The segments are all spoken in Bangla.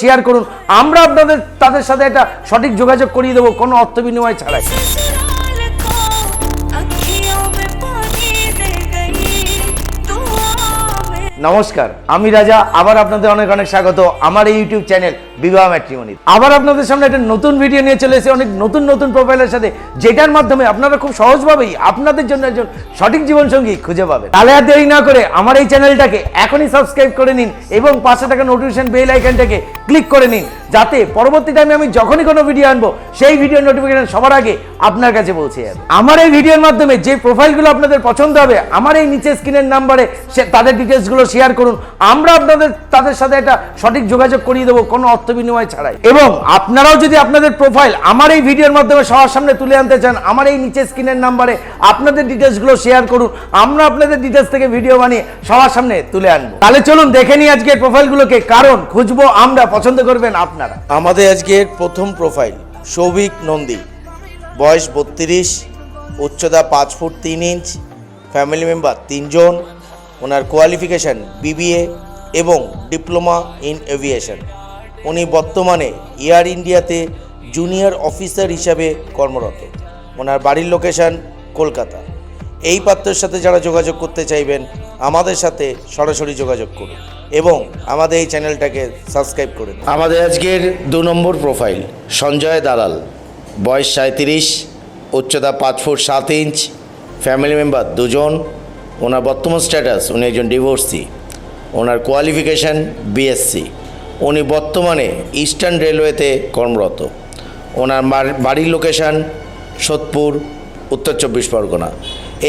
শেয়ার করুন, আমরা তাদের সাথে একটা সঠিক যোগাযোগ করিয়ে দেবো কোনো অর্থ বিনিময় ছাড়াই। নমস্কার, আমি রাজা, আবার আপনাদের অনেক অনেক স্বাগত আমার এই ইউটিউব চ্যানেল বিবাহ ম্যাট্রিমনি। আবার আপনাদের সামনে একটা নতুন ভিডিও নিয়ে চলে এসেছি অনেক নতুন প্রোফাইলের সাথে, যেটার মাধ্যমে আপনারা খুব সহজভাবেই আপনাদের জন্য একজন সঠিক জীবনসঙ্গী খুঁজে পাবেন। তাহলে আর দেরি না করে আমার এই চ্যানেলটাকে এখনই সাবস্ক্রাইব করে নিন এবং পাশে থাকা নোটিফিকেশন বেল আইকনটাকে ক্লিক করে নিন, যাতে পরবর্তী টাইমে আমি যখনই কোনো ভিডিও আনবো সেই ভিডিওর নোটিফিকেশন সবার আগে আপনার কাছে পৌঁছে যাবে। আমার এই ভিডিওর মাধ্যমে যে প্রোফাইলগুলো আপনাদের পছন্দ হবে, আমার এই নিচে স্ক্রিনের নাম্বারে তাদের ডিটেলসগুলো শেয়ার করুন, আমরা তাদের সাথে একটা সঠিক যোগাযোগ করিয়ে দেবো কোনো অর্থ বিনিময় ছাড়াই। এবং আপনারাও যদি আপনাদের প্রোফাইল আমার এই ভিডিওর মাধ্যমে সবার সামনে তুলে আনতে চান, আমার এই নিচে স্ক্রিনের নাম্বারে আপনাদের ডিটেলসগুলো শেয়ার করুন, আমরা আপনাদের ডিটেলস থেকে ভিডিও বানিয়ে সবার সামনে তুলে আনবো। তাহলে চলুন দেখে নিই আজকের প্রোফাইলগুলোকে, কারণ খুঁজবো আমরা, পছন্দ করবেন আপনারা। আমাদের আজকের প্রথম প্রোফাইল সৌভিক নন্দী, বয়স 32, উচ্চতা 5 ফুট 3 ইঞ্চ, ফ্যামিলি মেম্বার 3 জন, ওনার কোয়ালিফিকেশান BBA এবং ডিপ্লোমা ইন এভিয়েশন। উনি বর্তমানে এয়ার ইন্ডিয়াতে জুনিয়র অফিসার হিসাবে কর্মরত। ওনার বাড়ির লোকেশান কলকাতা। এই পাত্রের সাথে যারা যোগাযোগ করতে চাইবেন আমাদের সাথে সরাসরি যোগাযোগ করুন এবং আমাদের এই চ্যানেলটাকে সাবস্ক্রাইব করুন। আমাদের আজকের 2 নম্বর প্রোফাইল সঞ্জয় দালাল, বয়স 37, উচ্চতা 5 ফুট 7 ইঞ্চ, ফ্যামিলি মেম্বার 2 জন, ওনার বর্তমান স্ট্যাটাস উনি একজন ডিভোর্সি, ওনার কোয়ালিফিকেশান BSc, উনি বর্তমানে ইস্টার্ন রেলওয়েতে কর্মরত। ওনার বাড়ির লোকেশান সোদপুর, উত্তর 24 পরগনা।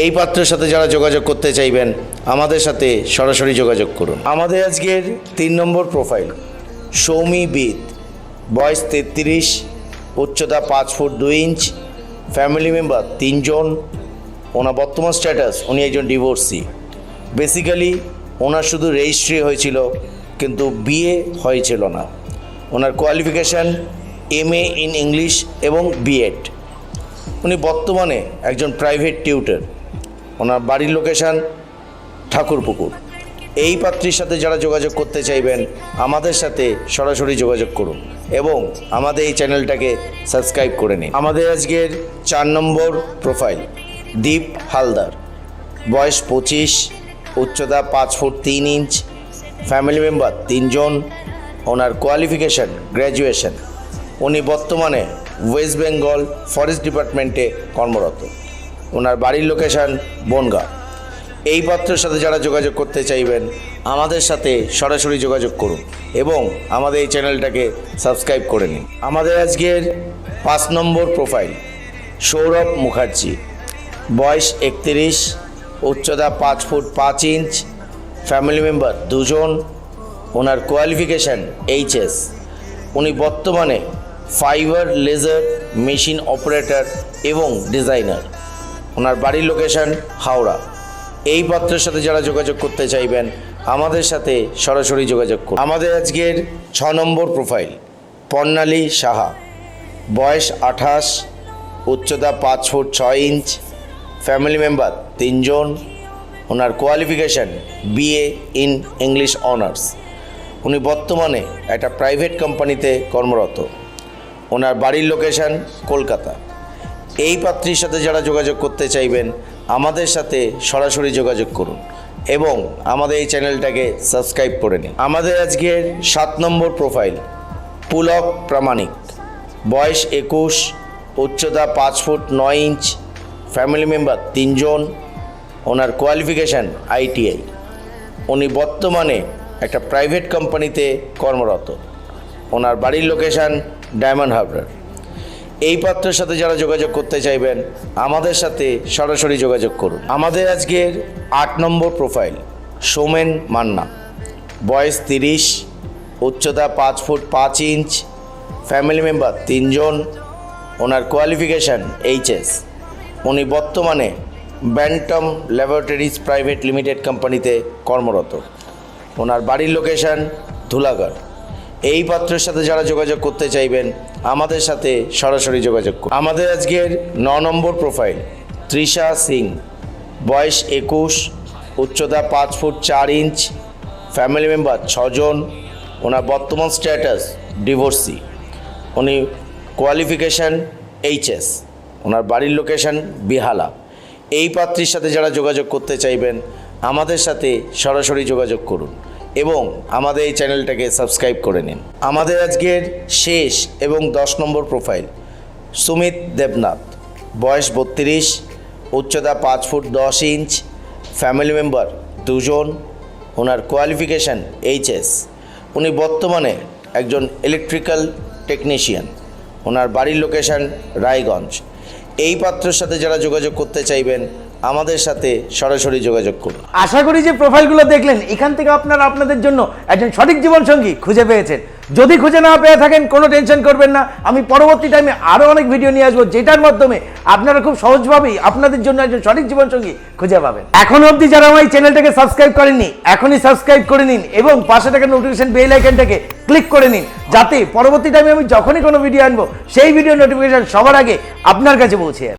এই পাত্রের সাথে যারা যোগাযোগ করতে চাইবেন আমাদের সাথে সরাসরি যোগাযোগ করুন। আমাদের আজকের 3 নম্বর প্রোফাইল সৌমি বিদ, বয়স 33, উচ্চতা 5 ফুট 2 ইঞ্চ, ফ্যামিলি মেম্বার 3 জন, ওনার বর্তমান স্ট্যাটাস উনি একজন ডিভোর্সি। বেসিক্যালি ওনার শুধু রেজিস্ট্রি হয়েছিল কিন্তু বিয়ে হয়েছিল না। ওনার কোয়ালিফিকেশান MA ইন ইংলিশ এবং B.Ed। উনি বর্তমানে একজন প্রাইভেট টিউটর। ওনার বাড়ির লোকেশান ঠাকুরপুকুর। এই পাত্রীর সাথে যারা যোগাযোগ করতে চাইবেন আমাদের সাথে সরাসরি যোগাযোগ করুন এবং আমাদের এই চ্যানেলটাকে সাবস্ক্রাইব করে নিন। আমাদের আজকের 4 নম্বর প্রোফাইল দীপ হালদার, বয়স 25, উচ্চতা 5 ফুট 3 ইঞ্চ, ফ্যামিলি মেম্বার 3 জন, ওনার কোয়ালিফিকেশান গ্র্যাজুয়েশন। উনি বর্তমানে ওয়েস্ট বেঙ্গল ফরেস্ট ডিপার্টমেন্টে কর্মরত। ওনার বাড়ির লোকেশান বনগাঁ। এই পাত্রের সাথে যারা যোগাযোগ করতে চাইবেন আমাদের সাথে সরাসরি যোগাযোগ করুন এবং আমাদের এই চ্যানেলটাকে সাবস্ক্রাইব করে নিন। আমাদের আজকের 5 নম্বর প্রোফাইল সৌরভ মুখার্জি, বয়স 31, উচ্চতা 5 ফুট 5 ইঞ্চ, ফ্যামিলি মেম্বার 2 জন, ওনার কোয়ালিফিকেশান HS। উনি বর্তমানে ফাইবার লেজার মেশিন অপারেটর এবং ডিজাইনার। ওনার বাড়ির লোকেশান হাওড়া। এই পাত্রের সাথে যারা যোগাযোগ করতে চাইবেন আমাদের সাথে সরাসরি যোগাযোগ করুন। আমাদের আজকের 6 নম্বর প্রোফাইল পর্ণালী সাহা, বয়স 28, উচ্চতা 5 ফুট 6 ইঞ্চ, ফ্যামিলি মেম্বার 3 জন, ওনার qualification BA in English honours. উনি বর্তমানে একটা প্রাইভেট কোম্পানিতে কর্মরত। ওনার বাড়ির লোকেশান কলকাতা। এই পাত্রীর সাথে যারা যোগাযোগ করতে চাইবেন আমাদের সাথে সরাসরি যোগাযোগ করুন এবং আমাদের এই চ্যানেলটাকে সাবস্ক্রাইব করে নিন। আমাদের আজকের 7 নম্বর প্রোফাইল পুলক প্রামাণিক, বয়স 21, উচ্চতা 5 ফুট 9 ইঞ্চ, ফ্যামিলি মেম্বার 3 জন, ওনার কোয়ালিফিকেশান ITI। উনি বর্তমানে একটা প্রাইভেট কোম্পানিতে কর্মরত। ওনার বাড়ির লোকেশান ডায়মন্ড হারবার। এই পাত্রের সাথে যারা যোগাযোগ করতে চাইবেন আমাদের সাথে সরাসরি যোগাযোগ করুন। আমাদের আজকের 8 নম্বর প্রোফাইল সোমেন মান্না, বয়স 30, উচ্চতা 5 ফুট 5 ইঞ্চ, ফ্যামিলি মেম্বার 3 জন, ওনার কোয়ালিফিকেশান HS। উনি বর্তমানে ব্যান্টম ল্যাবরেটরিজ প্রাইভেট লিমিটেড কোম্পানিতে কর্মরত। ওনার বাড়ির লোকেশান ধুলাগড়। এই পাত্রের সাথে যারা যোগাযোগ করতে চাইবেন আমাদের সাথে সরাসরি যোগাযোগ করুন। আমাদের আজকের 9 নম্বর প্রোফাইল তৃষা সিং, বয়স 21, উচ্চতা 5 ফুট 4 ইঞ্চ, ফ্যামিলি মেম্বার 6 জন, ওনার বর্তমান স্ট্যাটাস ডিভোর্সি, উনি কোয়ালিফিকেশান এইচএস, ওনার বাড়ির লোকেশন বিহালা। এই পাত্রীর সাথে যারা যোগাযোগ করতে চাইবেন আমাদের সাথে সরাসরি যোগাযোগ করুন এবং আমাদের এই চ্যানেলটাকে সাবস্ক্রাইব করে নিন। আমাদের আজকের শেষ এবং 10 নম্বর প্রোফাইল সুমিত দেবনাথ, বয়স 32, উচ্চতা 5 ফুট 10 ইঞ্চ, ফ্যামিলি মেম্বার 2 জন, ওনার কোয়ালিফিকেশান এইচএস, উনি বর্তমানে একজন ইলেকট্রিক্যাল টেকনিশিয়ান, ওনার বাড়ির লোকেশন রায়গঞ্জ। এই পাত্রের সাথে যারা যোগাযোগ করতে চাইবেন আমাদের সাথে সরাসরি যোগাযোগ করুন। আশা করি যে প্রোফাইলগুলো দেখলেন এখান থেকে আপনারা আপনাদের জন্য একজন সঠিক জীবনসঙ্গী খুঁজে পেয়েছেন। যদি খুঁজে না পেয়ে থাকেন কোনো টেনশন করবেন না, আমি পরবর্তী টাইমে আরও অনেক ভিডিও নিয়ে আসবো যেটার মাধ্যমে আপনারা খুব সহজভাবেই আপনাদের জন্য একজন সঠিক জীবনসঙ্গী খুঁজে পাবেন। এখনো অবধি যারা আমার এই চ্যানেলটাকে সাবস্ক্রাইব করেননি এখনই সাবস্ক্রাইব করে নিন এবং পাশে থাকা নোটিফিকেশন বেল আইকনটাকে ক্লিক করে নিন, যাতে পরবর্তী টাইমে আমি যখনই কোনো ভিডিও আনবো সেই ভিডিও নোটিফিকেশন সবার আগে আপনার কাছে পৌঁছে যায়।